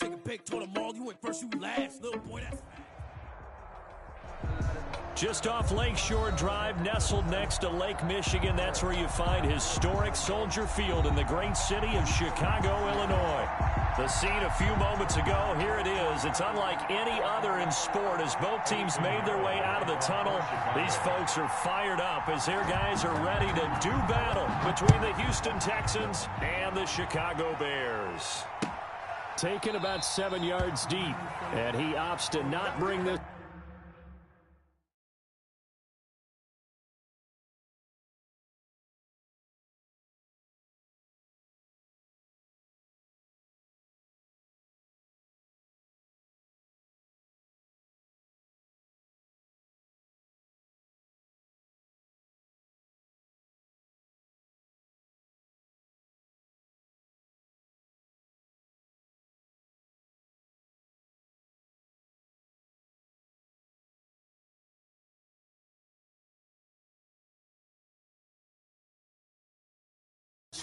Take a pic, told them all, you went first, you last. Little boy, that's... Just off Lakeshore Drive, nestled next to Lake Michigan. That's where you find historic Soldier Field in the great city of Chicago, Illinois. The scene a few moments ago, here it is. It's unlike any other in sport as both teams made their way out of the tunnel. These folks are fired up as their guys are ready to do battle between the Houston Texans and the Chicago Bears. Taken about 7 yards deep, and he opts to not bring this.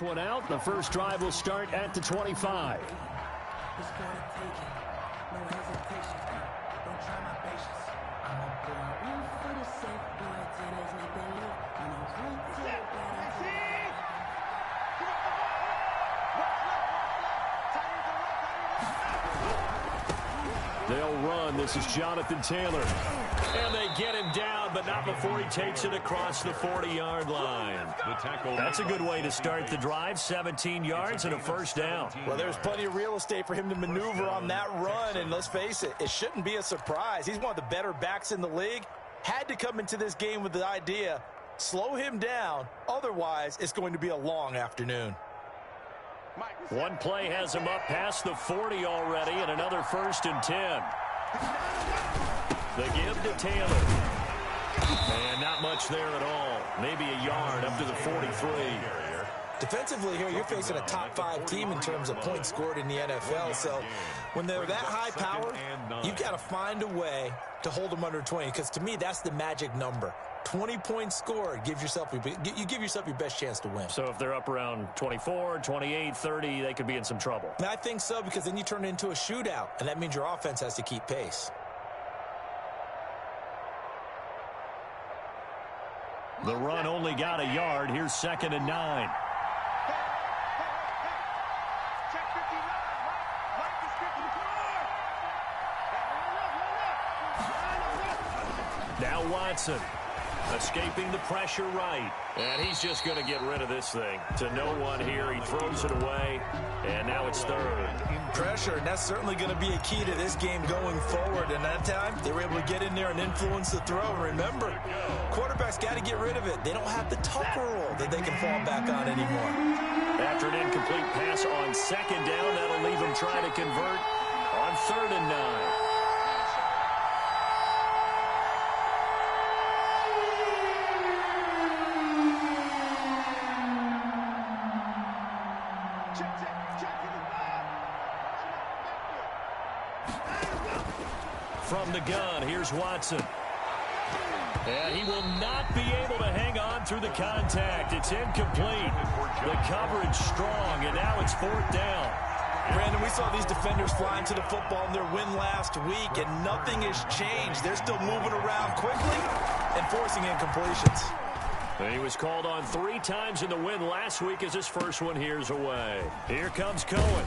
One out. The first drive will start at the 25. They'll run. This is Jonathan Taylor. And they get him down, but not before he takes it across the 40-yard line. That's a good way to start the drive. 17 yards and a first down. Well, there's plenty of real estate for him to maneuver on that run, and let's face it, it shouldn't be a surprise. He's one of the better backs in the league. Had to come into this game with the idea, slow him down, otherwise it's going to be a long afternoon. One play has him up past the 40 already, and another 1st and 10. The give to Taylor. And not much there at all. Maybe a yard up to the 43. Defensively here, you're facing a top 5 team in terms of points scored in the NFL. So when they're that high powered, you've got to find a way to hold them under 20. Because to me, that's the magic number. 20 points scored, you give yourself your best chance to win. So if they're up around 24, 28, 30, they could be in some trouble. And I think so, because then you turn it into a shootout, and that means your offense has to keep pace. The run only got a yard. Here's 2nd and 9. Now Watson. Escaping the pressure right. And he's just going to get rid of this thing. To no one here. He throws it away. And now it's 3rd. Pressure, and that's certainly going to be a key to this game going forward. And that time, they were able to get in there and influence the throw. Remember, quarterbacks got to get rid of it. They don't have the Tucker rule that they can fall back on anymore. After an incomplete pass on 2nd down, that'll leave them trying to convert on 3rd and 9. From the gun, here's Watson. And he will not be able to hang on through the contact. It's incomplete. The coverage strong, and now it's 4th down. Brandon, we saw these defenders flying to the football in their win last week, and nothing has changed. They're still moving around quickly and forcing incompletions. And he was called on 3 times in the win last week as his first one here's away. Here comes Cohen.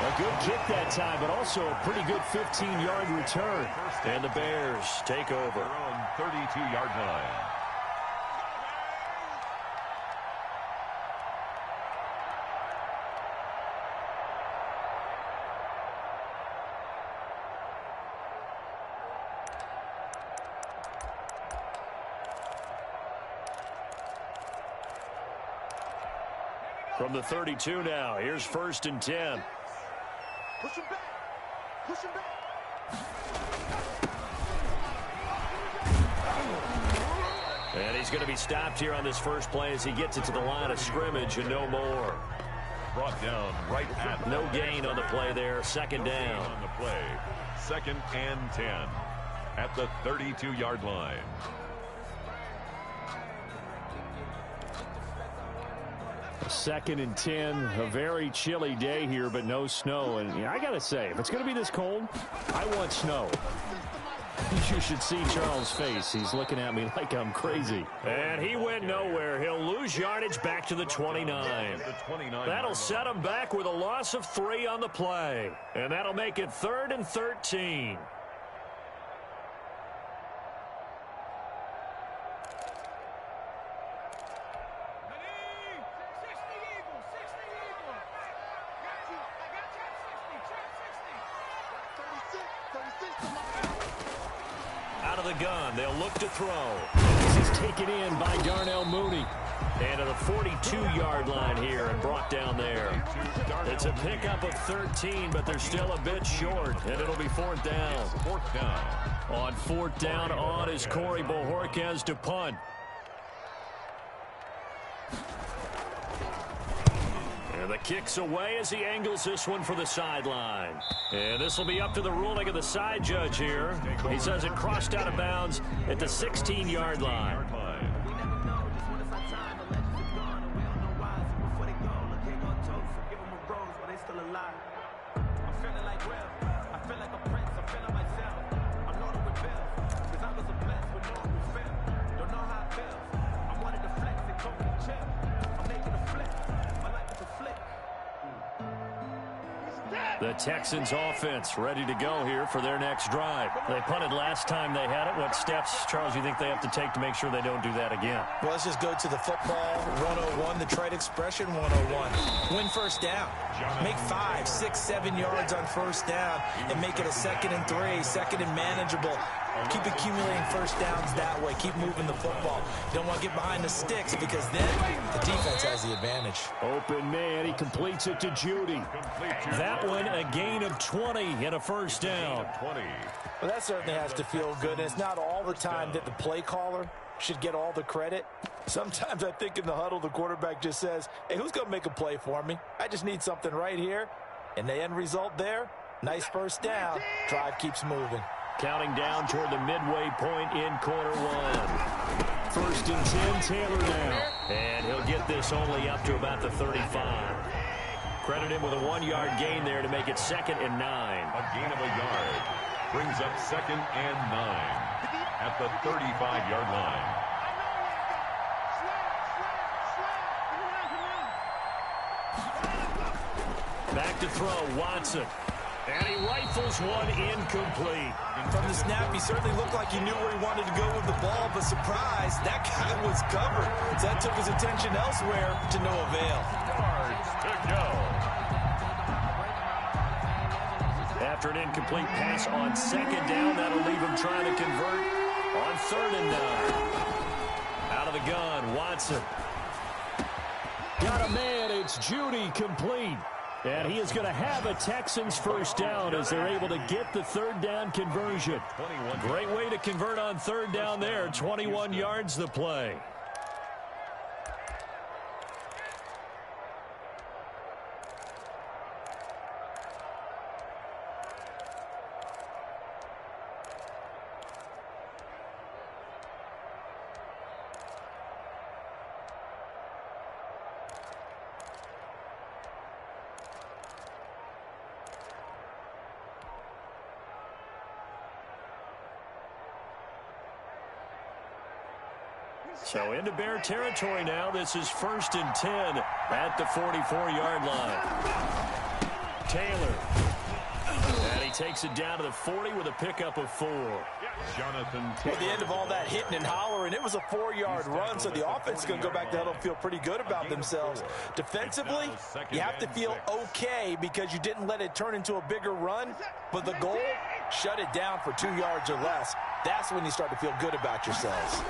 A good kick that time, but also a pretty good 15-yard return. And the Bears take over. On 32-yard line. From the 32 now, here's 1st and 10. Push him back. Push him back. And he's going to be stopped here on this first play as he gets it to the line of scrimmage and no more. Brought down right at no gain on the play there. 2nd down. On the play. 2nd and 10 at the 32-yard line. 2nd and 10, a very chilly day here, but no snow. And I got to say, if it's going to be this cold, I want snow. You should see Charles' face. He's looking at me like I'm crazy. And he went nowhere. He'll lose yardage back to the 29. That'll set him back with a loss of 3 on the play. And that'll make it 3rd and 13. Out of the gun, they'll look to throw. This is taken in by Darnell Mooney. And to the 42-yard line here and brought down there. It's a pickup of 13, but they're still a bit short, and it'll be 4th down. On 4th down, on is Corey Bojorquez to punt. And the kick's away as he angles this one for the sideline. And this will be up to the ruling of the side judge here. He says it crossed out of bounds at the 16-yard line. The Texans offense ready to go here for their next drive. They punted last time they had it. What steps, Charles, you think they have to take to make sure they don't do that again? Well, let's just go to the football 101, the trade expression 101. Win first down. Make 5, 6, 7 yards on first down and make it a 2nd and 3, 2nd and manageable. Keep accumulating first downs that way. Keep moving the football. You don't want to get behind the sticks because then the defense has the advantage. Open man. He completes it to Judy. That one, a gain of 20 and a first down. Well, that certainly has to feel good. And it's not all the time that the play caller should get all the credit. Sometimes I think in the huddle, the quarterback just says, hey, who's going to make a play for me? I just need something right here. And the end result there, nice first down. Drive keeps moving. Counting down toward the midway point in quarter 1. 1st and 10, Taylor now. And he'll get this only up to about the 35. Credit him with a 1-yard gain there to make it 2nd and 9. A gain of a yard brings up 2nd and 9 at the 35-yard line. Back to throw, Watson. And he rifles one incomplete. From the snap, he certainly looked like he knew where he wanted to go with the ball, but surprise, that guy was covered. So that took his attention elsewhere to no avail. Yards to go. After an incomplete pass on 2nd down, that'll leave him trying to convert on 3rd and 9. Out of the gun, Watson. Got a man, it's Judy, complete. And he is going to have a Texans first down as they're able to get the 3rd down conversion. Great way to convert on 3rd down there. 21 yards the play. So into Bear territory now. This is 1st and 10 at the 44-yard line. Taylor. And he takes it down to the 40 with a pickup of 4. Jonathan Taylor. At the end of all that hitting and hollering, it was a 4-yard run, so the offense is going to go back to huddle and feel pretty good about themselves. Defensively, you have to feel okay because you didn't let it turn into a bigger run, but the goal, shut it down for 2 yards or less. That's when you start to feel good about yourselves.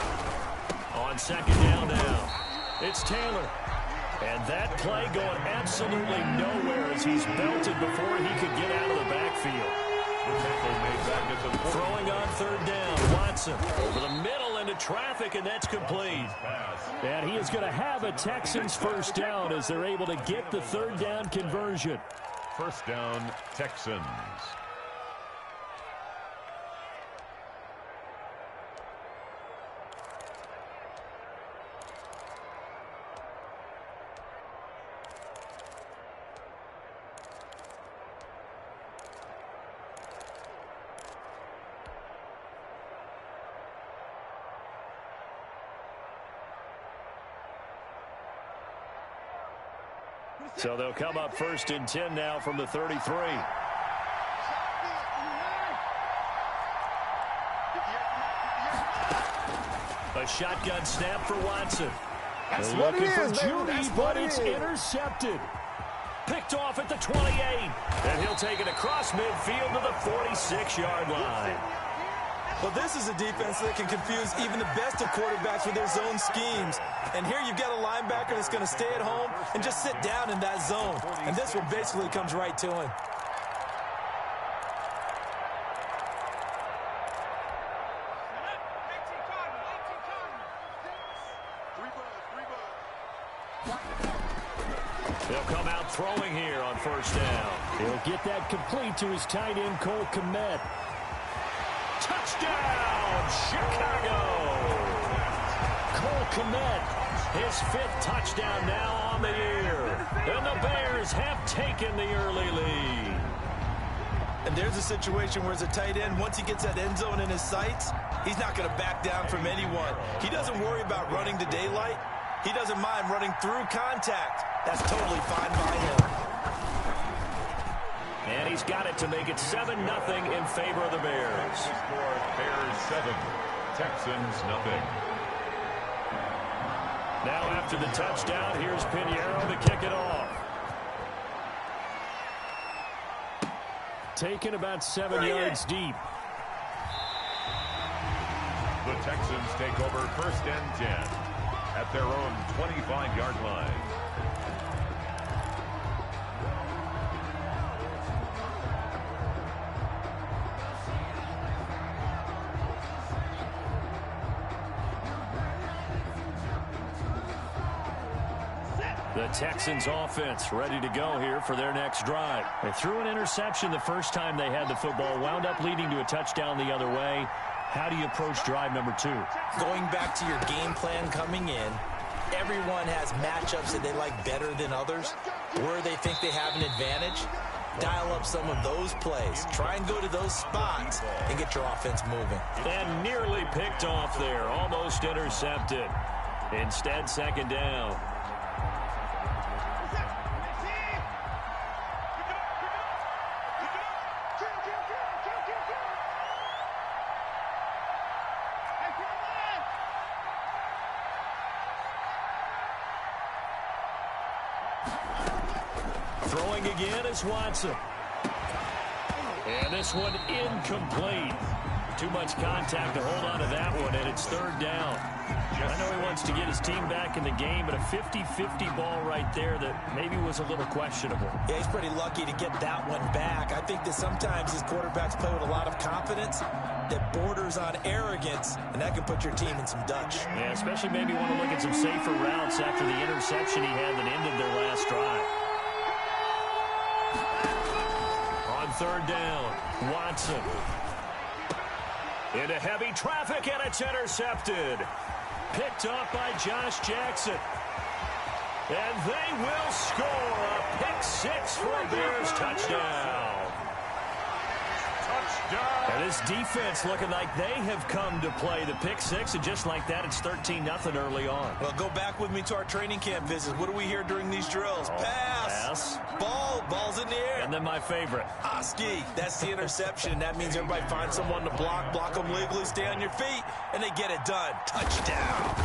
On 2nd down now, it's Taylor. And that play going absolutely nowhere as he's belted before he could get out of the backfield. Throwing on 3rd down, Watson over the middle into traffic, and that's complete. And he is going to have a Texans first down as they're able to get the 3rd down conversion. First down, Texans. So they'll come up 1st and 10 now from the 33. A shotgun snap for Watson. That's They're what looking it for is, baby. Judy, That's but what it it's is. intercepted. Picked off at the 28. And he'll take it across midfield to the 46-yard line. Well, this is a defense that can confuse even the best of quarterbacks with their zone schemes. And here you've got a linebacker that's going to stay at home and just sit down in that zone. And this one basically comes right to him. He'll come out throwing here on 1st down. He'll get that complete to his tight end, Cole Kmet. Touchdown, Chicago! Cole Kmet, his 5th touchdown now on the year. And the Bears have taken the early lead. And there's a situation where as a tight end, once he gets that end zone in his sights, he's not going to back down from anyone. He doesn't worry about running to daylight. He doesn't mind running through contact. That's totally fine by him. And he's got it to make it 7-0 in favor of the Bears. Score Bears 7, Texans nothing. Now after the touchdown, here's Pinheiro to kick it off. Taken about 7 yards deep. The Texans take over 1st and 10 at their own 25-yard line. The Texans offense ready to go here for their next drive. They threw an interception the first time they had the football, wound up leading to a touchdown the other way. How do you approach drive number 2? Going back to your game plan coming in, everyone has matchups that they like better than others. Where they think they have an advantage, dial up some of those plays. Try and go to those spots and get your offense moving. And nearly picked off there, almost intercepted. Instead, 2nd down. Throwing again is Watson. And this one incomplete. Too much contact to hold on to that one, and it's 3rd down. I know he wants to get his team back in the game, but a 50-50 ball right there that maybe was a little questionable. Yeah, he's pretty lucky to get that one back. I think that sometimes these quarterbacks play with a lot of confidence that borders on arrogance, and that can put your team in some Dutch. Yeah, especially maybe want to look at some safer routes after the interception he had that ended their last drive. On 3rd down, Watson. Into heavy traffic, and it's intercepted. Picked up by Josh Jackson. And they will score a pick 6 for a Bears touchdown. Touchdown! And this defense looking like they have come to play the pick 6, and just like that, it's 13-0 early on. Well, go back with me to our training camp visits. What do we hear during these drills? Pass. Ball's in the air. And then my favorite. Oski, that's the interception. That means everybody finds someone to block them legally, stay on your feet, and they get it done. Touchdown.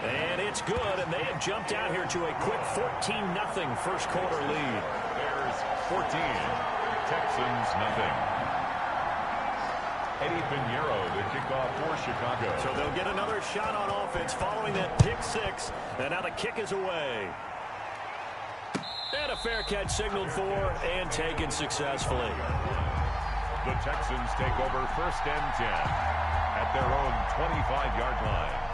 And it's good, and they have jumped out here to a quick 14-0 first quarter lead. Bears 14, Texans nothing. Eddie Pinheiro, the kickoff for Chicago. So they'll get another shot on offense following that pick 6, and now the kick is away. And a fair catch signaled for and taken successfully. The Texans take over 1st and 10 at their own 25-yard line.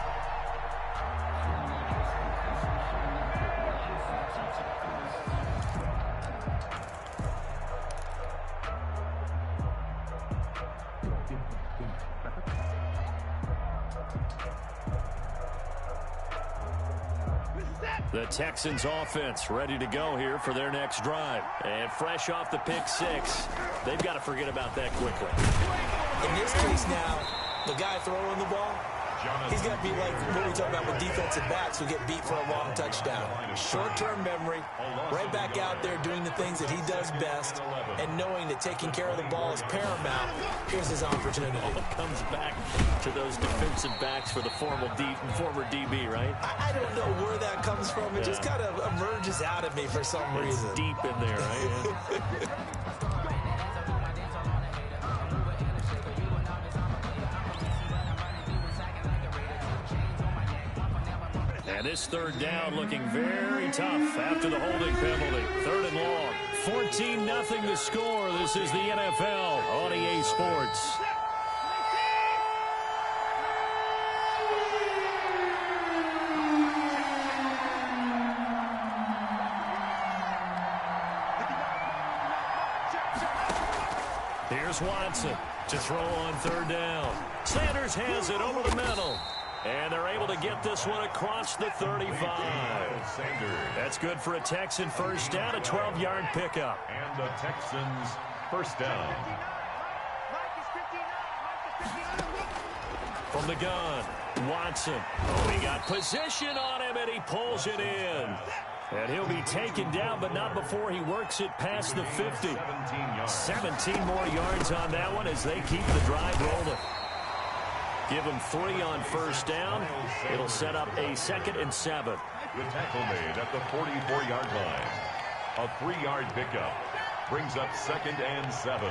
The Texans offense ready to go here for their next drive. And fresh off the pick 6, they've got to forget about that quickly. In this case now, the guy throwing the ball, He's got to be like what we talk about with defensive backs who get beat for a long touchdown. Short-term memory, right back out there doing the things that he does best, and knowing that taking care of the ball is paramount. Here's his opportunity. Comes back to those defensive backs for the former DB, right? I don't know where that comes from. It just kind of emerges out of me for some reason. Deep in there, right? And this third down looking very tough after the holding penalty. Third and long. 14-0 the score. This is the NFL on EA Sports. Here's Watson to throw on third down. Sanders has it over the middle. And they're able to get this one across the 35. That's good for a Texan first down, a 12-yard pickup. And the Texans first down. From the gun, Watson. Oh, he got position on him, and he pulls it in. And he'll be taken down, but not before he works it past the 50. 17 more yards on that one as they keep the drive rolling. Give him 3 on first down. It'll set up a 2nd and 7. The tackle made at the 44-yard line. A 3-yard pickup brings up 2nd and 7.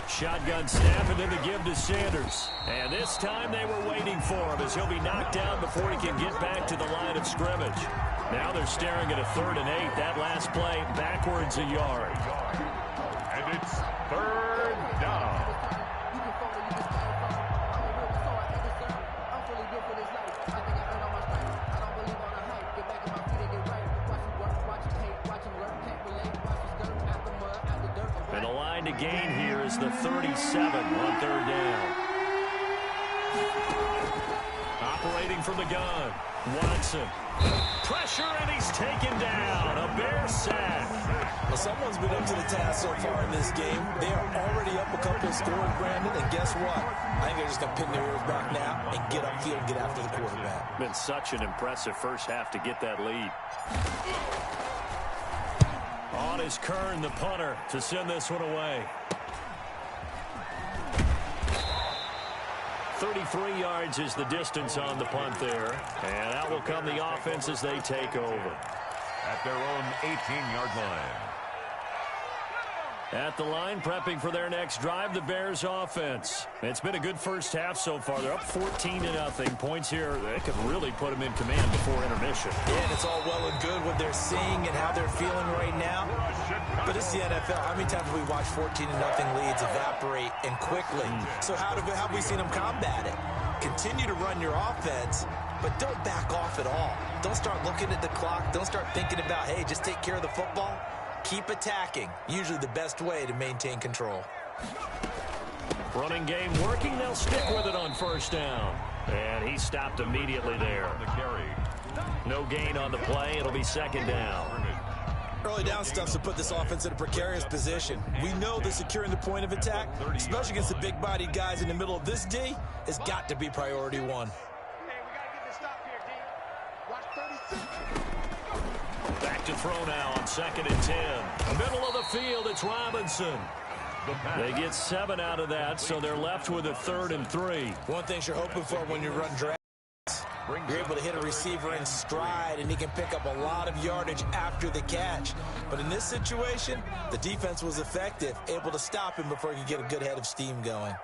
Shotgun snap and then the give to Sanders. And this time they were waiting for him as he'll be knocked down before he can get back to the line of scrimmage. Now they're staring at a 3rd and 8. That last play backwards a yard. And it's 3rd down. And the line to gain here is the 37 on 3rd down. Operating from the gun, Watson. Pressure, and he's taken down. A Bear sack. Well, someone's been up to the task so far in this game. They are already up a couple of scores, Brandon, and guess what? I think they're just going to pin their ears back now and get upfield and get after the quarterback. Been such an impressive first half to get that lead. On is Kern, the punter, to send this one away. 33 yards is the distance on the punt there. And out will come the offense as they take over. At their own 18-yard line. At the line, prepping for their next drive, the Bears offense. It's been a good first half so far. They're up 14-0. Points here, they could really put them in command before intermission. Yeah, and it's all well and good what they're seeing and how they're feeling right now. But it's the NFL. How many times have we watched 14-0 leads evaporate and quickly? So how have we seen them combat it? Continue to run your offense, but don't back off at all. Don't start looking at the clock. Don't start thinking about, hey, just take care of the football. Keep attacking. Usually the best way to maintain control. Running game working. They'll stick with it on first down. And he stopped immediately there. No gain on the play. It'll be 2nd down. Early down stuff's to put this offense in a precarious position. We know that securing the point of attack, especially against the big-bodied guys in the middle of this D, has got to be priority 1. Back to throw now on 2nd and 10. Middle of the field, it's Robinson. They get 7 out of that, so they're left with a 3rd and 3. One thing you're hoping for when you run drafts, you're able to hit a receiver in stride, and he can pick up a lot of yardage after the catch. But in this situation, the defense was effective, able to stop him before he could get a good head of steam going.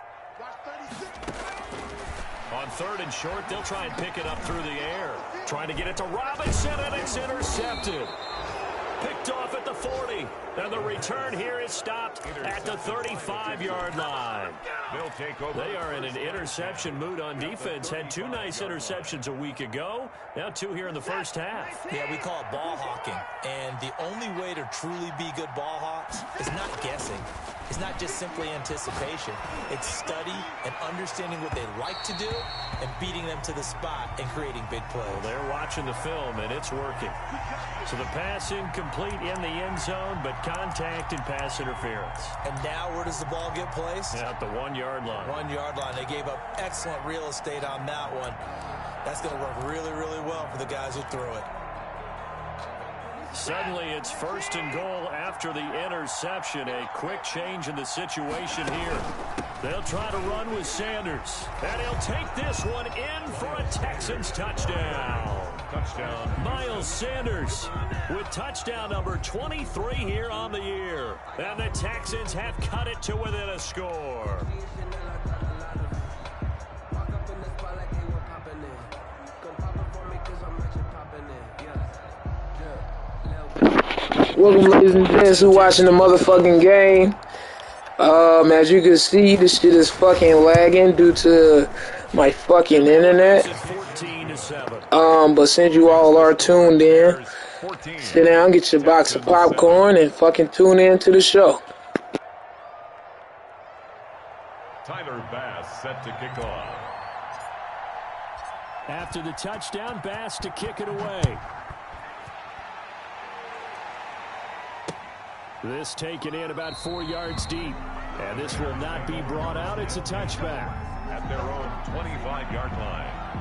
On 3rd and short, they'll try and pick it up through the air. Trying to get it to Robinson, and it's intercepted. Picked off at the 40. And the return here is stopped at the 35-yard line. They'll take over. They are in an interception mood on defense. Had 2 nice interceptions a week ago. Now 2 here in the first half. Yeah, we call it ball hawking. And the only way to truly be good ball hawks is not guessing. It's not just simply anticipation. It's study and understanding what they like to do and beating them to the spot and creating big plays. Well, they're watching the film, and it's working. So the pass incomplete in the end zone, but contact and pass interference. And now where does the ball get placed? At the 1-yard line. 1-yard line. They gave up excellent real estate on that one. That's going to work really, really well for the guys who threw it. Suddenly it's 1st and goal after the interception. A quick change in the situation here. They'll try to run with Sanders. And he'll take this one in for a Texans touchdown. Touchdown. Miles Sanders with touchdown number 23 here on the year. And the Texans have cut it to within a score. Welcome, ladies and gents, who watching the motherfucking game. As you can see, this shit is fucking lagging due to my fucking internet. But since you all are tuned in, sit down, get your box of popcorn, and fucking tune in to the show. Tyler Bass set to kick off. After the touchdown, Bass to kick it away. This taken in about 4 yards deep. And this will not be brought out. It's a touchback. At their own 25-yard line.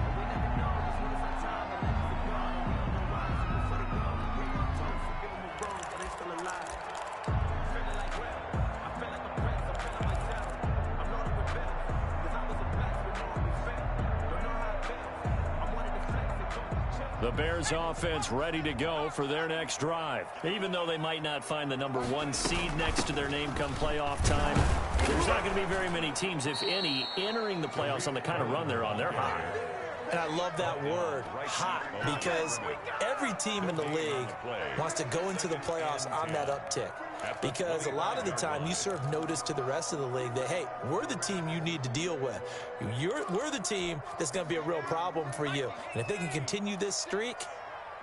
The Bears offense ready to go for their next drive. Even though they might not find the number 1 seed next to their name come playoff time, there's not going to be very many teams, if any, entering the playoffs on the kind of run they're on. They're hot. And I love that word, hot, because every team in the league wants to go into the playoffs on that uptick. Because a lot of the time you serve notice to the rest of the league that, hey, we're the team you need to deal with. We're the team that's going to be a real problem for you. And if they can continue this streak,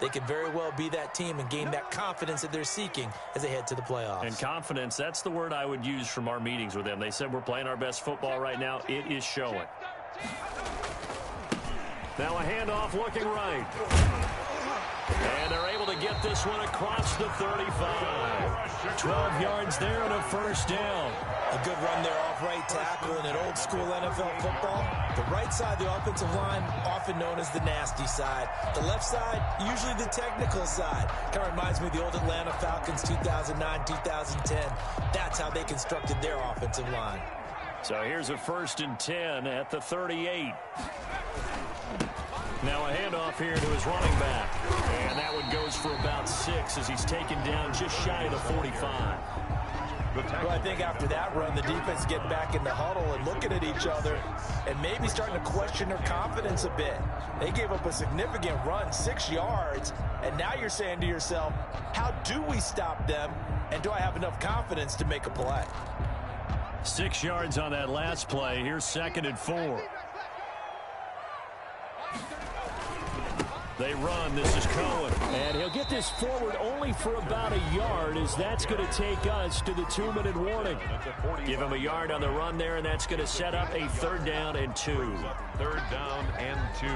they could very well be that team and gain that confidence that they're seeking as they head to the playoffs. And confidence, that's the word I would use from our meetings with them. They said we're playing our best football right now. It is showing. Now a handoff looking right. And they're able to get this one across the 35. 12 yards there and a first down. A good run there off right tackle in an old school NFL football. The right side, the offensive line, often known as the nasty side. The left side, usually the technical side. Kind of reminds me of the old Atlanta Falcons 2009, 2010. That's how they constructed their offensive line. So here's a 1st and 10 at the 38. Now a handoff here to his running back. And that one goes for about 6 as he's taken down just shy of the 45. Well, I think after that run, the defense getting back in the huddle and looking at each other and maybe starting to question their confidence a bit. They gave up a significant run, 6 yards, and now you're saying to yourself, how do we stop them, and do I have enough confidence to make a play? 6 yards on that last play. Here's 2nd and 4. They run. This is Cohen. And he'll get this forward only for about a yard, as that's going to take us to the 2-minute warning. Give him a yard on the run there, and that's going to set up a 3rd down and 2. 3rd down and 2.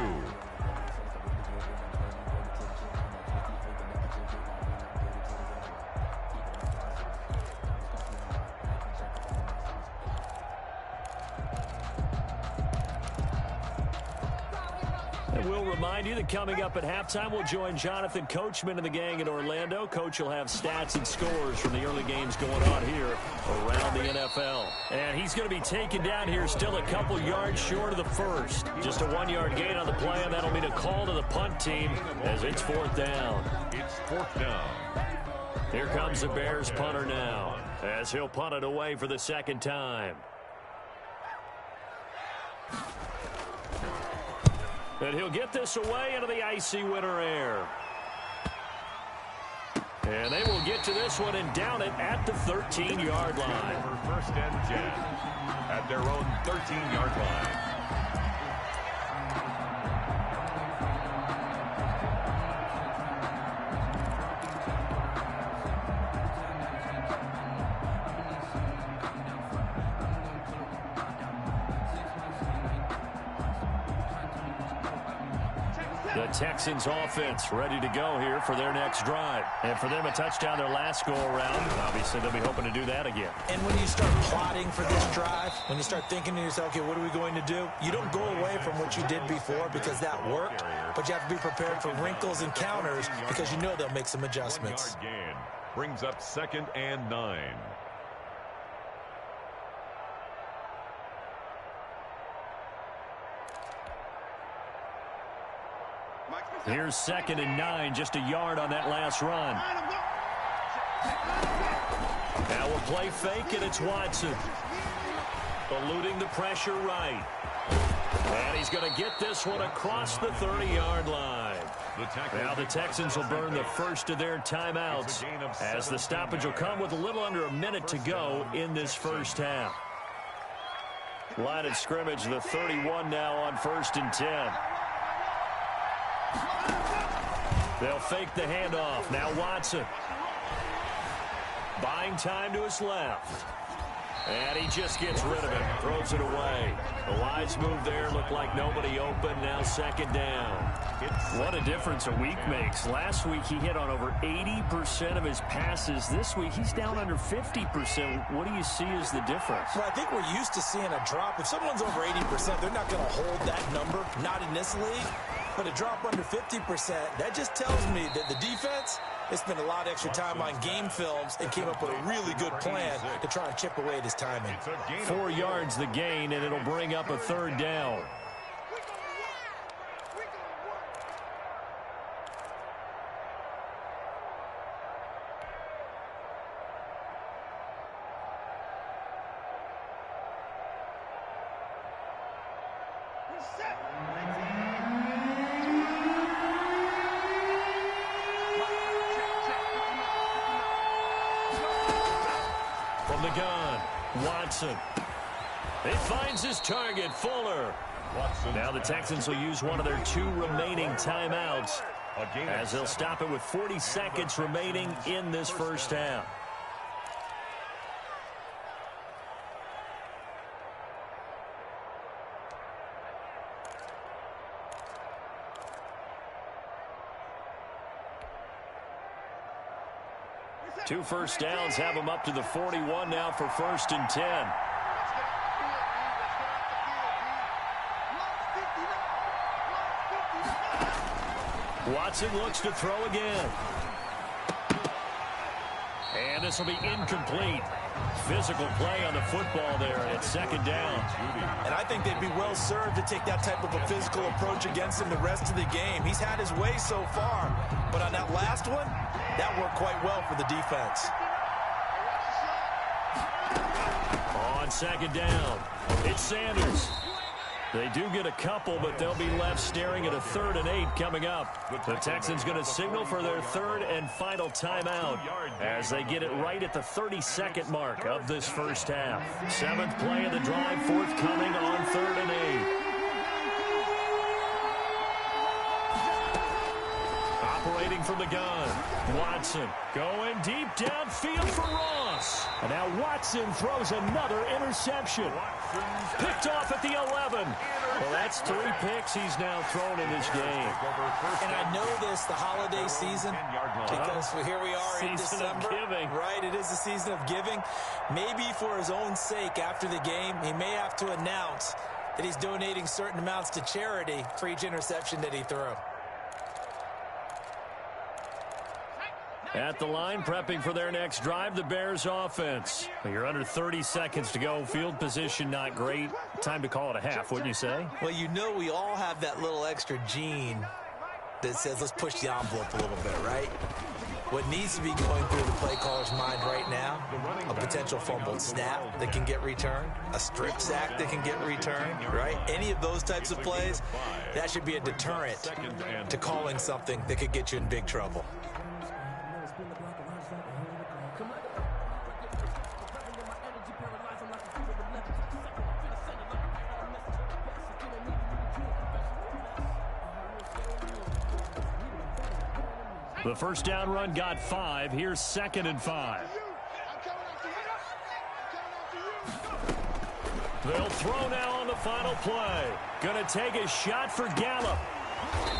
And we'll remind you that coming up at halftime, we'll join Jonathan Coachman and the gang in Orlando. Coach will have stats and scores from the early games going on here around the NFL. And he's going to be taken down here still a couple yards short of the first. Just a 1-yard gain on the play, and that'll mean a call to the punt team as it's 4th down. It's 4th down. Here comes the Bears punter now as he'll punt it away for the 2nd time. And he'll get this away into the icy winter air. And they will get to this one and down it at the 13-yard line. For 1st and 10 at their own 13-yard line. The Texans offense ready to go here for their next drive. And for them, a touchdown their last go-around. Obviously, they'll be hoping to do that again. And when you start plotting for this drive, when you start thinking to yourself, okay, what are we going to do? You don't go away from what you did before because that worked, but you have to be prepared for wrinkles and counters because you know they'll make some adjustments. Gain brings up 2nd and 9. Here's 2nd and 9, just a yard on that last run. Now we'll play fake, and it's Watson. Eluding the pressure right. And he's going to get this one across the 30-yard line. Now the Texans will burn the first of their timeouts as the stoppage will come with a little under a minute to go in this first half. Line of scrimmage, the 31 now on 1st and 10. They'll fake the handoff. Now Watson. Buying time to his left. And he just gets rid of it. Throws it away. The wise move there. Looked like nobody open. Now 2nd down. What a difference a week makes. Last week he hit on over 80% of his passes. This week he's down under 50%. What do you see as the difference? Well, I think we're used to seeing a drop. If someone's over 80%, they're not going to hold that number. Not in this league. But a drop under 50%, that just tells me that the defense has spent a lot of extra time on game films and came up with a really good plan to try and chip away at his timing. 4 yards the gain, and it'll bring up a 3rd down. From the gun, Watson. He finds his target, Fuller. Now the Texans will use one of their 2 remaining timeouts as they'll stop it with 40 seconds remaining in this first half. Two first downs have them up to the 41 now for 1st and 10. Watson looks to throw again. And this will be incomplete. Physical play on the football there, and it's 2nd down. And I think they'd be well served to take that type of a physical approach against him the rest of the game. He's had his way so far, but on that last one, that worked quite well for the defense. On 2nd down, it's Sanders. They do get a couple, but they'll be left staring at a 3rd and 8 coming up. The Texans going to signal for their 3rd and final timeout as they get it right at the 32nd mark of this first half. 7th play of the drive forthcoming on 3rd and 8. Operating from the gun, Watson going deep downfield for Ross. And now Watson throws another interception. Picked off at the 11. Well, that's 3 picks he's now thrown in this game. And I know this, the holiday season, because here we are in December. Giving. Right, it is the season of giving. Maybe for his own sake after the game, he may have to announce that he's donating certain amounts to charity for each interception that he threw. At the line, prepping for their next drive, the Bears offense. You're under 30 seconds to go. Field position not great. Time to call it a half, wouldn't you say? Well, you know we all have that little extra gene that says let's push the envelope a little bit, right? What needs to be going through the play caller's mind right now, a potential fumbled snap that can get returned, a strip sack that can get returned, right? Any of those types of plays, that should be a deterrent to calling something that could get you in big trouble. The first down run got 5. Here's 2nd and 5. They'll throw now on the final play. Going to take a shot for Gallup.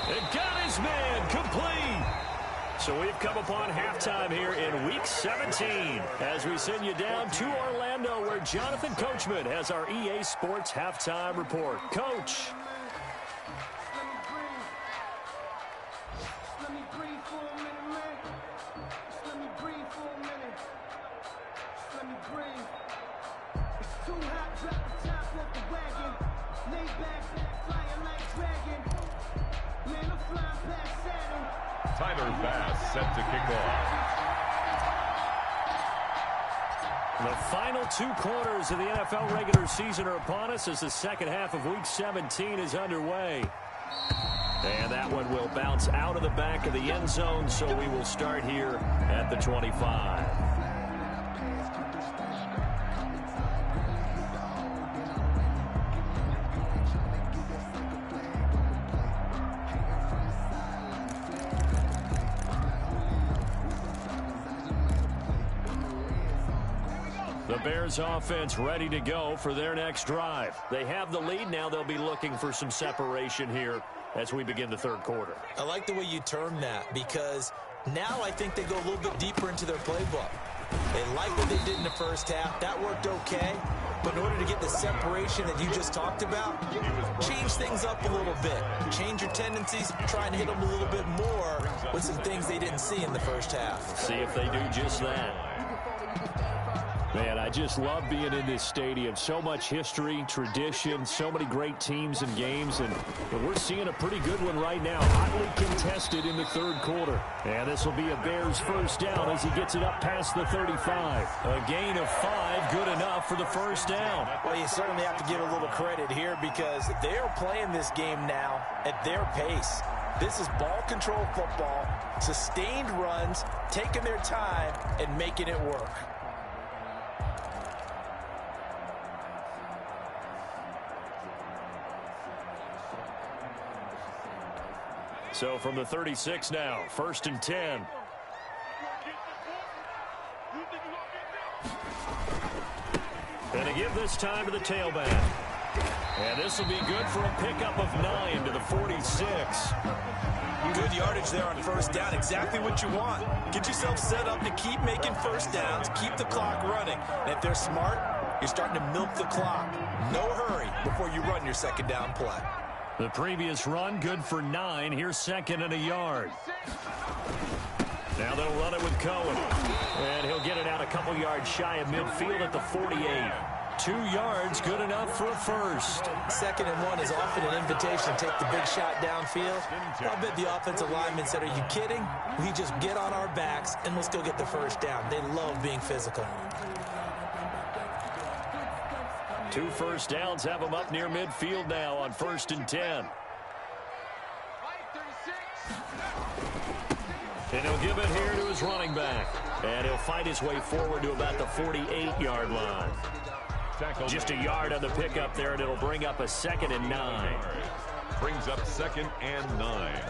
It got his man complete. So we've come upon halftime here in Week 17 as we send you down to Orlando where Jonathan Coachman has our EA Sports Halftime Report. Coach. Tyler Bass set to kick off. The final 2 quarters of the NFL regular season are upon us as the second half of Week 17 is underway. And that one will bounce out of the back of the end zone, so we will start here at the 25. The Bears offense ready to go for their next drive. They have the lead. Now they'll be looking for some separation here as we begin the third quarter. I like the way you term that because now I think they go a little bit deeper into their playbook. They like what they did in the first half. That worked okay. But in order to get the separation that you just talked about, change things up a little bit. Change your tendencies, try and hit them a little bit more with some things they didn't see in the first half. See if they do just that. Man, I just love being in this stadium. So much history, tradition, so many great teams and games, and we're seeing a pretty good one right now. Hotly contested in the third quarter. And this will be a Bears first down as he gets it up past the 35. A gain of 5, good enough for the first down. Well, you certainly have to give a little credit here because they are playing this game now at their pace. This is ball control football, sustained runs, taking their time, and making it work. So from the 36 now, 1st and 10. And to give this time to the tailback. And this will be good for a pickup of 9 to the 46. Good yardage there on first down. Exactly what you want. Get yourself set up to keep making first downs, keep the clock running. And if they're smart, you're starting to milk the clock. No hurry before you run your second down play. The previous run, good for 9. Here's 2nd and a yard. Now they'll run it with Cohen. And he'll get it out a couple yards shy of midfield at the 48. 2 yards, good enough for a first. 2nd and 1 is often an invitation to take the big shot downfield. I bet the offensive lineman said, are you kidding? We just get on our backs and let's go get the first down. They love being physical. 2 first downs have them up near midfield now on 1st and 10. And he'll give it here to his running back. And he'll fight his way forward to about the 48-yard line. Just a yard on the pickup there, and it'll bring up a 2nd and 9. Brings up 2nd and 9.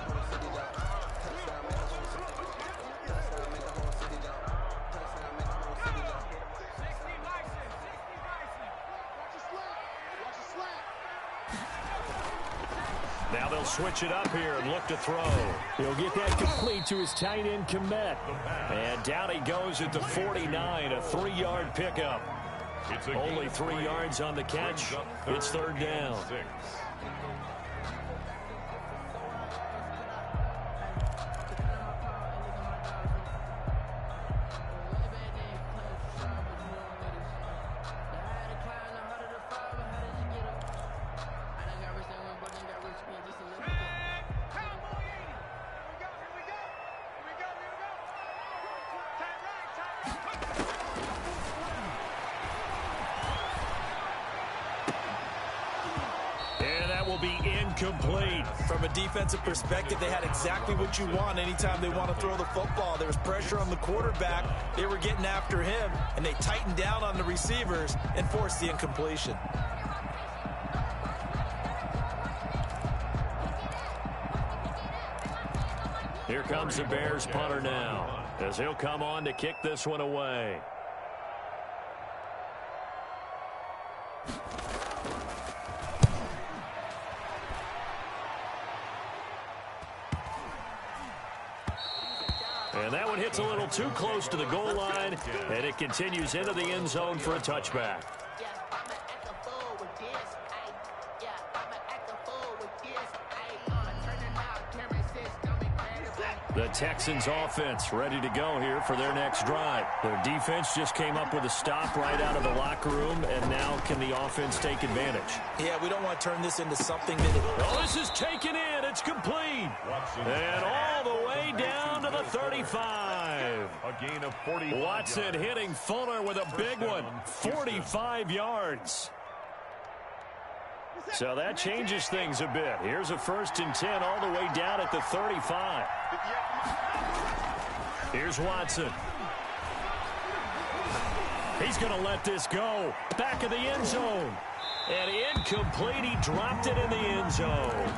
Now they'll switch it up here and look to throw. He'll get that complete to his tight end, Komet. And down he goes at the 49, a 3-yard pickup. Only 3 yards on the catch. It's 3rd down. Incomplete. From a defensive perspective, they had exactly what you want anytime they want to throw the football. There was pressure on the quarterback. They were getting after him, and they tightened down on the receivers and forced the incompletion. Here comes the Bears punter now, as he'll come on to kick this one away. Gets a little too close to the goal line, and it continues into the end zone for a touchback. The Texans offense ready to go here for their next drive. Their defense just came up with a stop right out of the locker room, and now can the offense take advantage? Yeah, we don't want to turn this into something that... Oh, this is taken in. It's complete. And all the way down to the 35. A gain of 40. Watson hitting Fuller with a big one. 45 yards. So that changes things a bit. Here's a 1st and 10 all the way down at the 35. Here's Watson. He's going to let this go. Back of the end zone. And incomplete. He dropped it in the end zone.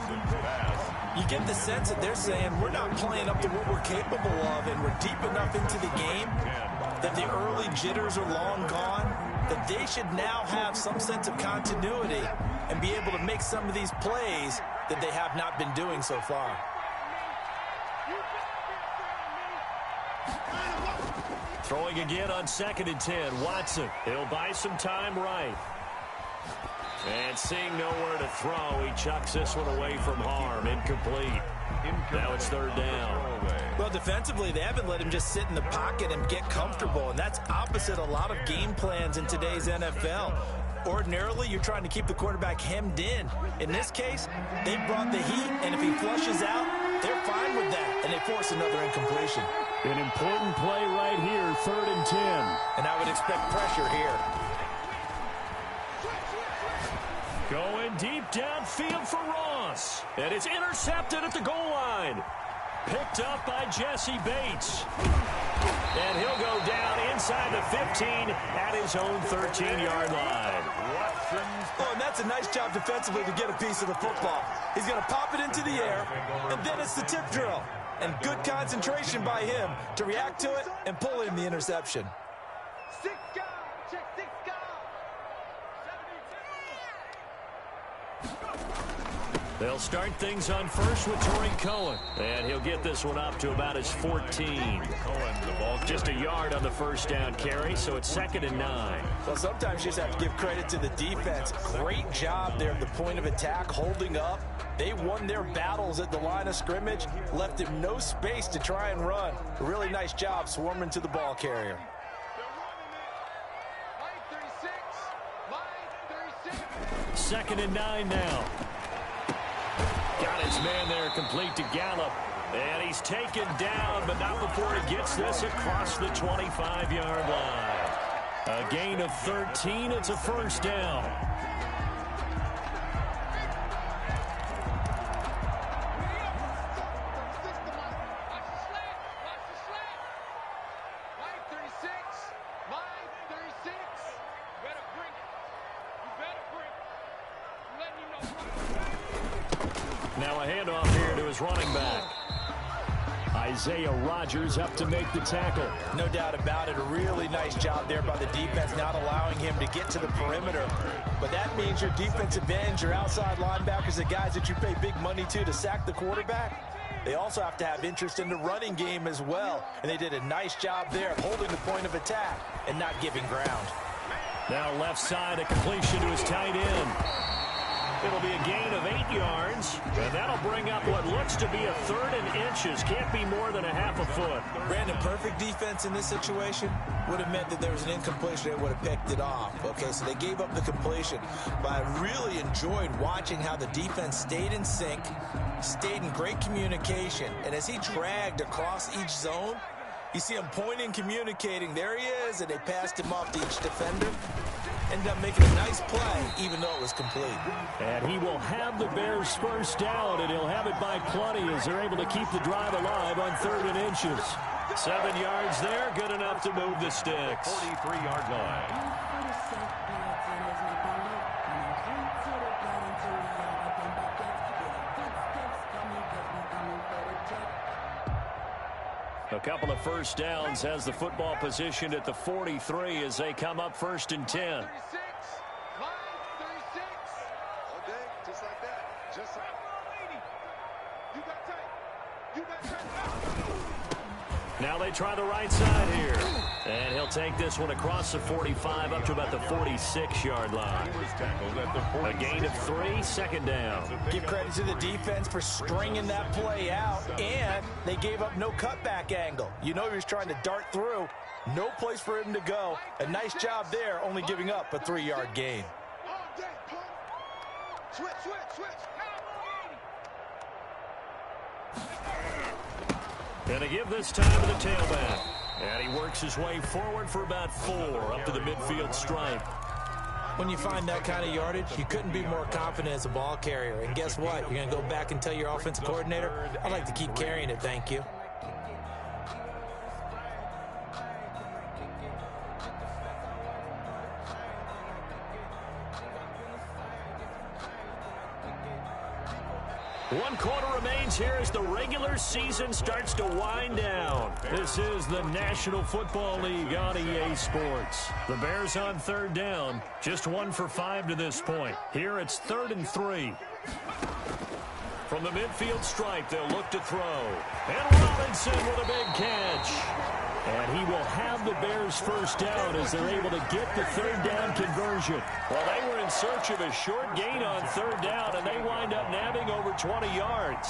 You get the sense that they're saying we're not playing up to what we're capable of, and we're deep enough into the game that the early jitters are long gone, that they should now have some sense of continuity and be able to make some of these plays that they have not been doing so far. Throwing again on 2nd and 10. Watson. He'll buy some time right. And seeing nowhere to throw, he chucks this one away from harm. Incomplete. Now it's 3rd down. Well, defensively, they haven't let him just sit in the pocket and get comfortable, and that's opposite a lot of game plans in today's NFL. Ordinarily, you're trying to keep the quarterback hemmed in. In this case, they brought the heat, and if he flushes out, they're fine with that, and they force another incompletion. An important play right here, 3rd and 10. And I would expect pressure here. Going deep downfield for Ross. And it's intercepted at the goal line. Picked up by Jesse Bates. And he'll go down inside the 15 at his own 13-yard line. Oh, and that's a nice job defensively to get a piece of the football. He's going to pop it into the air, and then it's the tip drill. And good concentration by him to react to it and pull in the interception. They'll start things on first with Torrey Cohen. And he'll get this one up to about his 14. Just a yard on the 1st down carry, so it's 2nd and 9. Well, sometimes you just have to give credit to the defense. Great job there at the point of attack, holding up. They won their battles at the line of scrimmage, left him no space to try and run. A really nice job swarming to the ball carrier. 2nd and 9 now. Got his man there complete to Gallup. And he's taken down, but not before he gets this across the 25-yard line. A gain of 13. It's a 1st down. Now a handoff here to his running back. Isaiah Rodgers up to make the tackle. No doubt about it. A really nice job there by the defense, not allowing him to get to the perimeter. But that means your defensive ends, your outside linebackers, the guys that you pay big money to sack the quarterback, they also have to have interest in the running game as well. And they did a nice job there of holding the point of attack and not giving ground. Now left side, a completion to his tight end. It'll be a gain of 8 yards, and that'll bring up what looks to be a 3rd and inches. Can't be more than a half a foot. Brandon, perfect defense in this situation would have meant that there was an incompletion. They would have picked it off. Okay, so they gave up the completion. But I really enjoyed watching how the defense stayed in sync, stayed in great communication, and as he dragged across each zone, you see him pointing, communicating. There he is, and they passed him off to each defender. Ended up making a nice play, even though it was complete. And he will have the Bears 1st down, and he'll have it by plenty as they're able to keep the drive alive on 3rd and inches. 7 yards there, good enough to move the sticks. 43-yard line. A couple of 1st downs has the football positioned at the 43 as they come up 1st and 10. Now they try the right side here. And he'll take this one across the 45 up to about the 46-yard line. A gain of 3, second down. Give credit to the defense for stringing that play out, and they gave up no cutback angle. You know he was trying to dart through. No place for him to go. A nice job there, only giving up a 3-yard gain. And to give this time to the tailback. And he works his way forward for about 4 up to the midfield stripe. When you find that kind of yardage, you couldn't be more confident as a ball carrier. And guess what? You're going to go back and tell your offensive coordinator, I'd like to keep carrying it, thank you. One quarter remains here as the regular season starts to wind down. This is the National Football League on EA Sports. The Bears on third down, just 1 for 5 to this point. Here it's 3rd and 3. From the midfield stripe, they'll look to throw. And Robinson with a big catch. And he will have the Bears first down as they're able to get the third down conversion. Well, they were in search of a short gain on third down, and they wind up nabbing over 20 yards.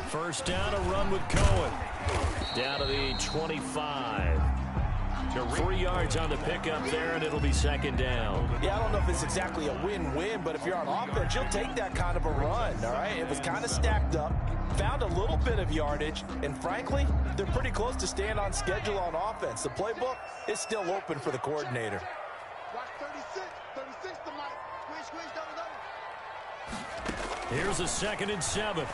First down, a run with Cohen. Down to the 25. 3 yards on the pickup there, and it'll be second down. Yeah, I don't know if it's exactly a win-win, but if you're on offense, you'll take that kind of a run, all right? It was kind of stacked up, found a little bit of yardage, and frankly, they're pretty close to staying on schedule on offense. The playbook is still open for the coordinator. Here's a 2nd and 7.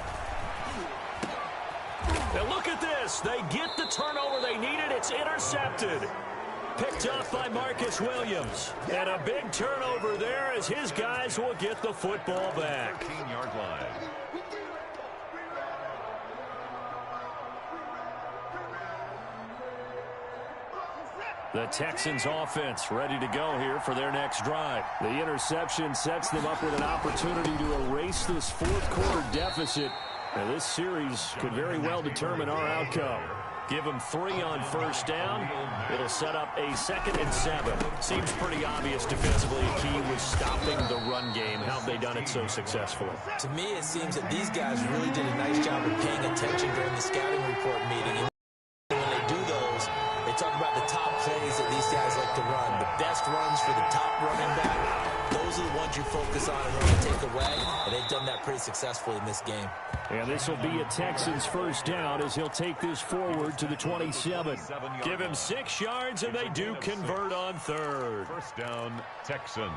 Now look at this. They get the turnover they needed. It's intercepted. Picked up by Marcus Williams. And a big turnover there as his guys will get the football back. 15-yard line. The Texans offense ready to go here for their next drive. The interception sets them up with an opportunity to erase this fourth quarter deficit. Now, this series could very well determine our outcome. Give them 3 on first down. It'll set up a 2nd and 7. Seems pretty obvious defensively a key was stopping the run game. How have they done it so successfully? To me, it seems that these guys really did a nice job of paying attention during the scouting report meeting. And when they do those, they talk about the top plays that these guys like to run. The best runs for the top running back. Those are the ones you focus on and really take away, and they've done that pretty successfully in this game. And this will be a Texans first down as he'll take this forward to the 27. Give him 6 yards, and they do convert on 3rd. First down, Texans.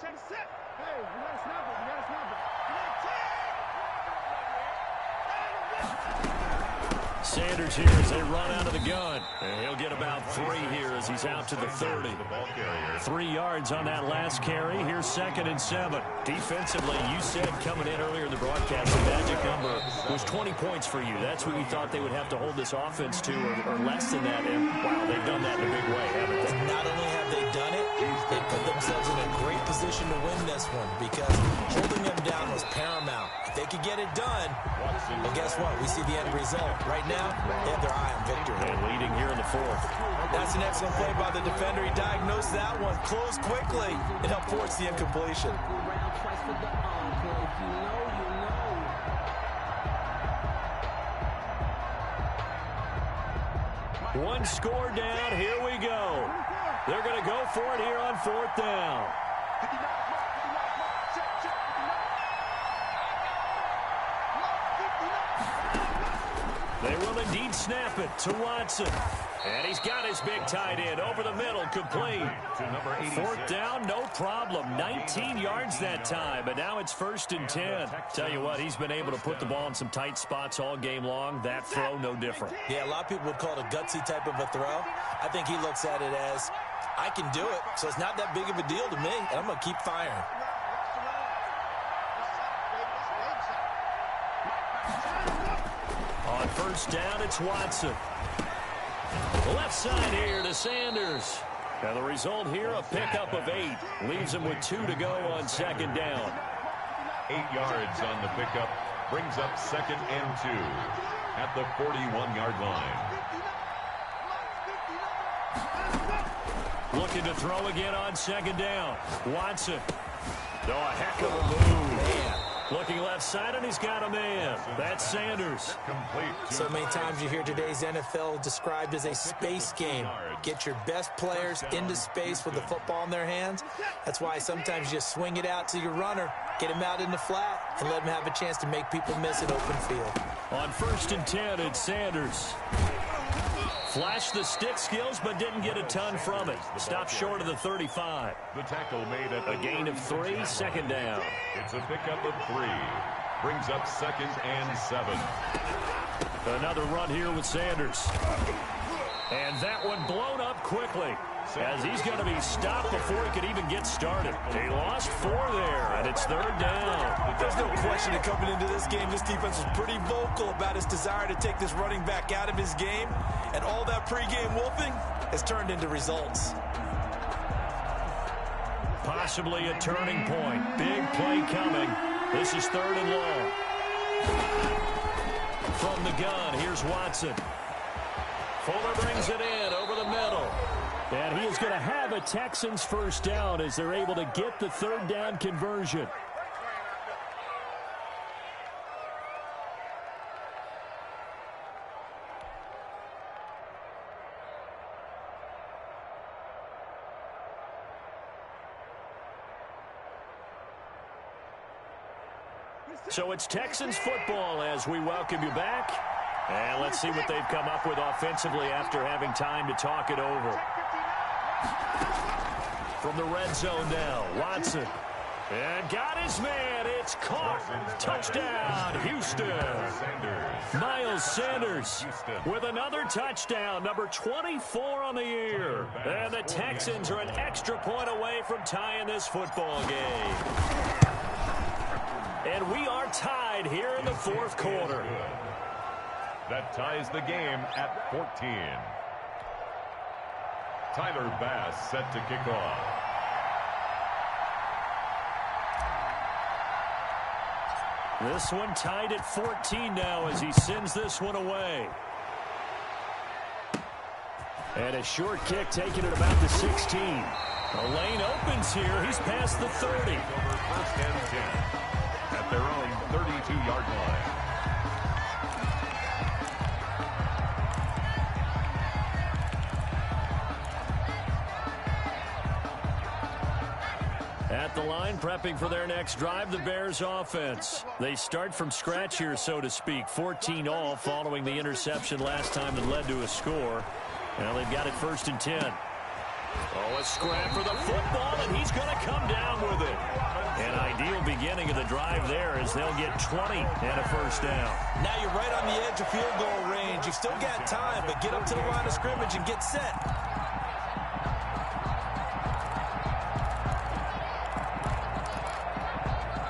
Check the set. Hey, you gotta snap it. You gotta snap it. Sanders here as they run out of the gun. And he'll get about 3 here as he's out to the 30. 3 yards on that last carry. Here's 2nd and 7. Defensively, you said coming in earlier in the broadcast, the magic number was 20 points for you. That's what you thought they would have to hold this offense to, or less than that. And, wow, they've done that in a big way, haven't they? Not only have they done it, they put themselves in a great position to win this one because holding them down was paramount. If they could get it done, well, guess what? We see the end result. Right now, they have their eye on victory. And leading here in the 4th. That's an excellent play by the defender. He diagnosed that one, closed quickly, and helped force the incompletion. One score down. Here we go. They're going to go for it here on 4th down. They will indeed snap it to Watson. And he's got his big tight end over the middle, complete. 4th down, no problem. 19 yards that time, but now it's 1st and 10. Tell you what, he's been able to put the ball in some tight spots all game long. That throw, no different. Yeah, a lot of people would call it a gutsy type of a throw. I think he looks at it as, I can do it, so it's not that big of a deal to me, and I'm going to keep firing. first down. It's Watson. Left side here to Sanders. And the result here, a pickup of 8. Leaves him with 2 to go on second down. 8 yards on the pickup. Brings up 2nd and 2 at the 41-yard line. Looking to throw again on second down. Watson. Oh, a heck of a move. Man. Looking left side, and he's got a man. That's Sanders. So many times you hear today's NFL described as a space game. Get your best players into space with the football in their hands. That's why sometimes you just swing it out to your runner, get him out in the flat, and let him have a chance to make people miss an open field. On 1st and 10, it's Sanders. Flashed the stick skills, but didn't get a ton from it. Stopped short of the 35. The tackle made at a gain of 3, second down. It's a pickup of 3. Brings up 2nd and 7. Another run here with Sanders. And that one blown up quickly, as he's going to be stopped before he could even get started. He lost 4 there, and it's 3rd down. There's no question that coming into this game, this defense was pretty vocal about its desire to take this running back out of his game, and all that pregame wolfing has turned into results. Possibly a turning point. Big play coming. This is 3rd and long. From the gun, here's Watson. Fuller brings it in over the middle. And he is going to have a Texans first down as they're able to get the 3rd down conversion. So it's Texans football as we welcome you back. And let's see what they've come up with offensively after having time to talk it over. From the red zone now, Watson. And got his man. It's caught. Touchdown, Houston. Miles Sanders with another touchdown, number 24 on the year. And the Texans are an extra point away from tying this football game. And we are tied here in the 4th quarter. That ties the game at 14. Tyler Bass set to kick off. This one tied at 14 now as he sends this one away. And a short kick taken at about the 16. The lane opens here. He's past the 30. Over 1st and 10 at their own 32-yard line. At the line, prepping for their next drive, the Bears offense. They start from scratch here, so to speak. 14 all following the interception last time that led to a score. Now they've got it 1st and 10. Oh, a scrap for the football, and he's going to come down with it. An ideal beginning of the drive there as they'll get 20 and a first down. Now you're right on the edge of field goal range. You've still got time, but get up to the line of scrimmage and get set.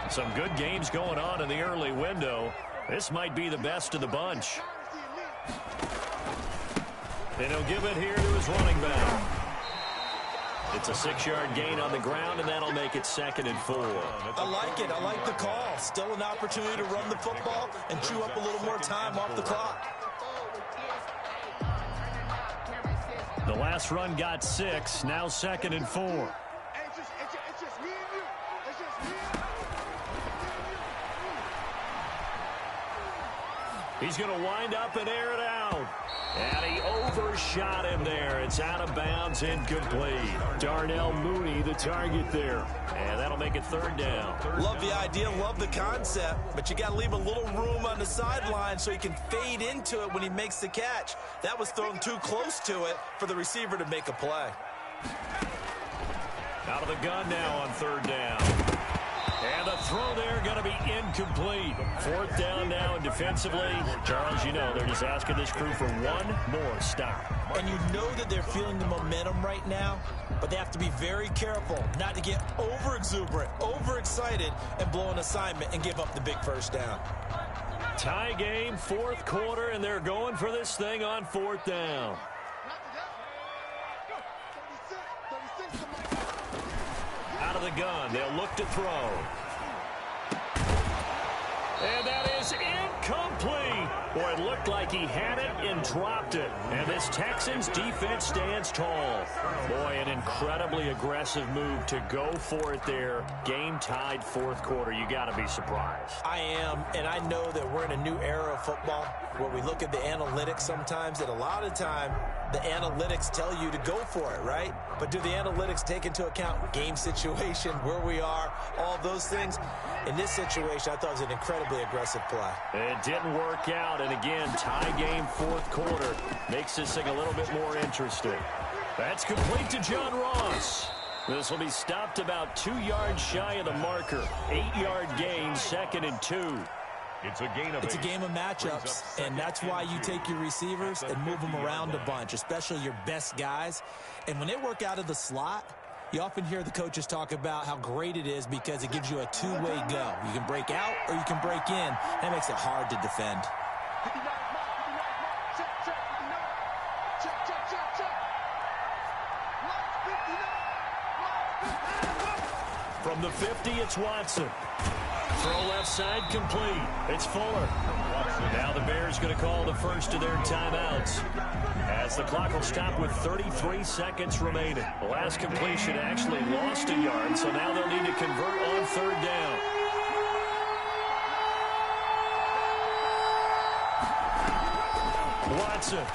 Some good games going on in the early window. This might be the best of the bunch. And he'll give it here to his running back. It's a 6-yard gain on the ground, and that'll make it 2nd and 4. I like it. I like the call. Still an opportunity to run the football and chew up a little more time off the clock. The last run got 6. Now 2nd and 4. He's going to wind up and air it out. And he overshot him there. It's out of bounds, incomplete. Darnell Mooney, the target there. And that'll make it 3rd down. Love the idea, love the concept, but you got to leave a little room on the sideline so he can fade into it when he makes the catch. That was thrown too close to it for the receiver to make a play. Out of the gun now on 3rd down. And the throw there going to be incomplete. 4th down now, and defensively, Charles, you know, they're just asking this crew for one more stop. And you know that they're feeling the momentum right now, but they have to be very careful not to get over-exuberant, overexcited, and blow an assignment and give up the big first down. Tie game, fourth quarter, and they're going for this thing on fourth down. Out of the gun, they'll look to throw. And that is incomplete. Boy, it looked like he had it and dropped it. And this Texans defense stands tall. Boy, an incredibly aggressive move to go for it there. Game tied fourth quarter. You got to be surprised. I am, and I know that we're in a new era of football where we look at the analytics sometimes, and a lot of time the analytics tell you to go for it, right? But do the analytics take into account game situation, where we are, all those things? In this situation, I thought it was an incredibly aggressive play. It didn't work out, and again, tie game fourth quarter makes this thing a little bit more interesting. That's complete to John Ross. This will be stopped about 2 yards shy of the marker. 8-yard gain, 2nd and 2. It's a game of matchups, and that's why you take your receivers and move them around a bunch, especially your best guys. And when they work out of the slot, you often hear the coaches talk about how great it is because it gives you a two-way go. You can break out or you can break in. That makes it hard to defend. From the 50, it's Watson. Throw left side complete. It's Fuller. Now the Bears going to call the first of their timeouts, as the clock will stop with 33 seconds remaining. The last completion actually lost a yard, so now they'll need to convert on third down. Watson.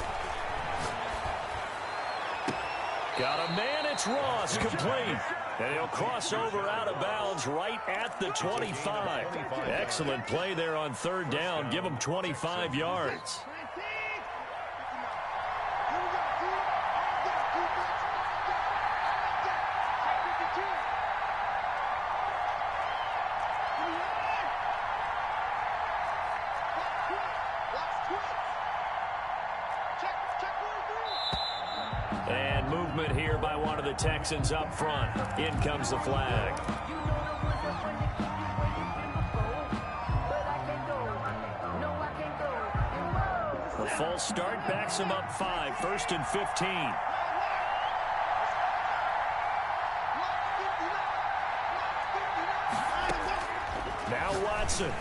Got a man, it's Ross, complete. And he'll cross over out of bounds right at the 25. Excellent play there on third down. Give him 25 yards. And movement here by one of the Texans up front. In comes the flag. The false start backs him up 5, 1st and 15. Now Watson.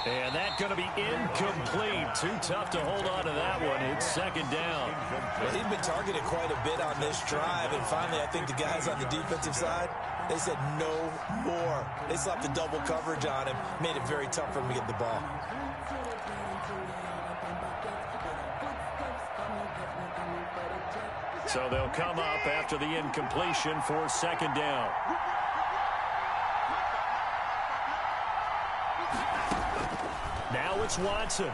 And that's going to be incomplete. Too tough to hold on to that one. It's second down. Well, he'd been targeted quite a bit on this drive, and finally I think the guys on the defensive side, they said no more. They slapped the double coverage on him, made it very tough for him to get the ball. So they'll come up after the incompletion for second down. Now it's Watson.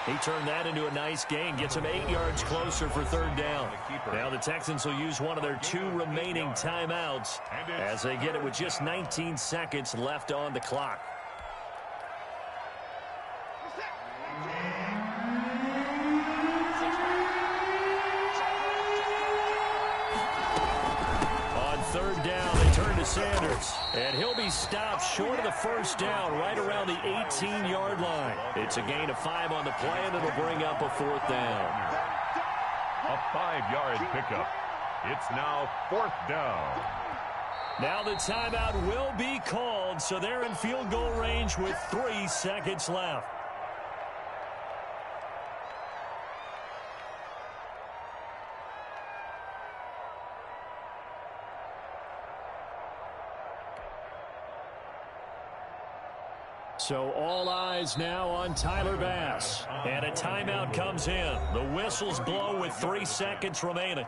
He turned that into a nice gain. Gets him 8 yards closer for third down. Now the Texans will use one of their 2 remaining timeouts as they get it with just 19 seconds left on the clock. Third down, they turn to Sanders, and he'll be stopped short of the first down right around the 18-yard line. It's a gain of 5 on the play, and it'll bring up a fourth down. A 5-yard pickup. It's now fourth down. Now the timeout will be called, so they're in field goal range with 3 seconds left. So all eyes now on Tyler Bass. And a timeout comes in. The whistles blow with 3 seconds remaining.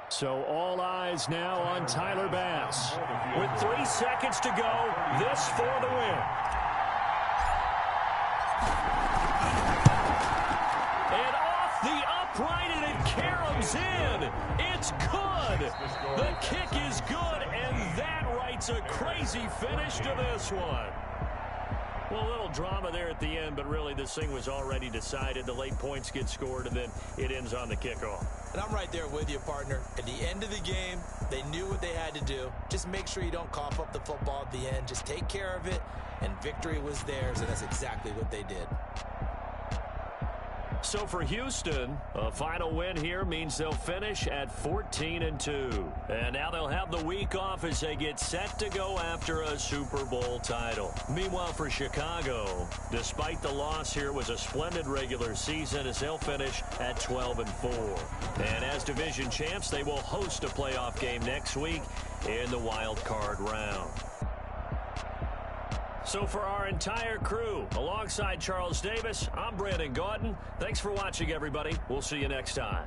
So all eyes now on Tyler Bass. With 3 seconds to go, this for the win. And off the upright, and it caroms in. It's good. The kick is good, and that writes a crazy finish to this one. Well, a little drama there at the end, but really this thing was already decided. The late points get scored, and then it ends on the kickoff. And I'm right there with you, partner. At the end of the game, they knew what they had to do. Just make sure you don't cough up the football at the end. Just take care of it, and victory was theirs, and that's exactly what they did. So for Houston, a final win here means they'll finish at 14-2. And now they'll have the week off as they get set to go after a Super Bowl title. Meanwhile, for Chicago, despite the loss here, was a splendid regular season as they'll finish at 12-4. And as division champs, they will host a playoff game next week in the wild card round. So for our entire crew, alongside Charles Davis, I'm Brandon Gaudin. Thanks for watching, everybody. We'll see you next time.